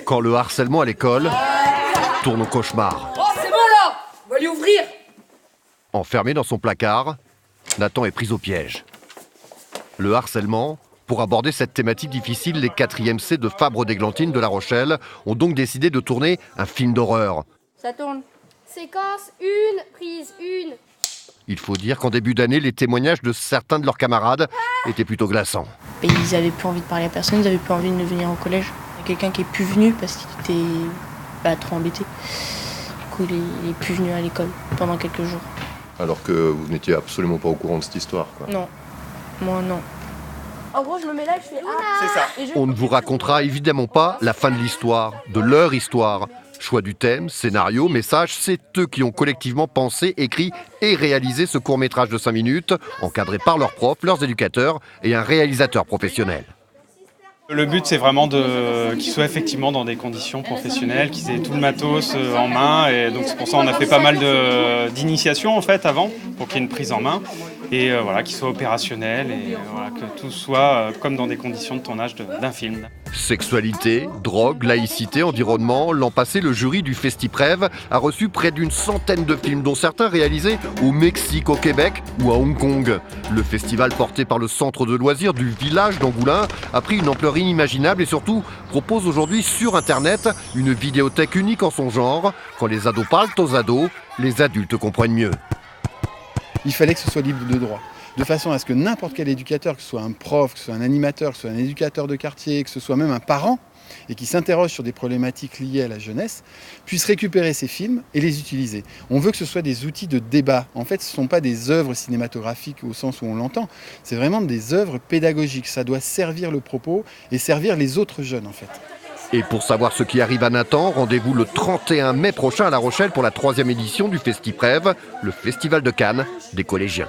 Quand le harcèlement à l'école tourne au cauchemar. Oh, c'est bon là! On va lui ouvrir! Enfermé dans son placard, Nathan est pris au piège. Le harcèlement, pour aborder cette thématique difficile, les 4e C de Fabre-d'Églantine de La Rochelle ont donc décidé de tourner un film d'horreur. Ça tourne. Séquence 1, prise 1. Il faut dire qu'en début d'année, les témoignages de certains de leurs camarades étaient plutôt glaçants. Et ils avaient plus envie de parler à personne, ils avaient plus envie de venir au collège. Il y a quelqu'un qui est plus venu parce qu'il était trop embêté. Du coup, il est plus venu à l'école pendant quelques jours. Alors que vous n'étiez absolument pas au courant de cette histoire, quoi. Non, moi non. En gros, je me mets là, je fais ah. C'est ça. Et je... On ne vous racontera évidemment pas la fin de l'histoire, de leur histoire. Choix du thème, scénario, message, c'est eux qui ont collectivement pensé, écrit et réalisé ce court-métrage de 5 minutes, encadré par leurs profs, leurs éducateurs et un réalisateur professionnel. Le but, c'est vraiment qu'ils soient effectivement dans des conditions professionnelles, qu'ils aient tout le matos en main. Et donc, c'est pour ça qu'on a fait pas mal d'initiations en fait avant, pour qu'il y ait une prise en main. Et voilà, qu'ils soient opérationnels et voilà, que tout soit comme dans des conditions de tournage d'un film. Sexualité, drogue, laïcité, environnement. L'an passé, le jury du Festiprève a reçu près d'une centaine de films, dont certains réalisés au Mexique, au Québec ou à Hong Kong. Le festival porté par le centre de loisirs du village d'Angoulins a pris une ampleur inimaginable et surtout propose aujourd'hui sur Internet une vidéothèque unique en son genre. Quand les ados parlent aux ados, les adultes comprennent mieux. Il fallait que ce soit libre de droit, de façon à ce que n'importe quel éducateur, que ce soit un prof, que ce soit un animateur, que ce soit un éducateur de quartier, que ce soit même un parent, et qui s'interroge sur des problématiques liées à la jeunesse, puisse récupérer ces films et les utiliser. On veut que ce soit des outils de débat. En fait, ce ne sont pas des œuvres cinématographiques au sens où on l'entend, c'est vraiment des œuvres pédagogiques. Ça doit servir le propos et servir les autres jeunes, en fait. Et pour savoir ce qui arrive à Nathan, rendez-vous le 31 mai prochain à La Rochelle pour la 3e édition du Festiprève, le Festival de Cannes des collégiens.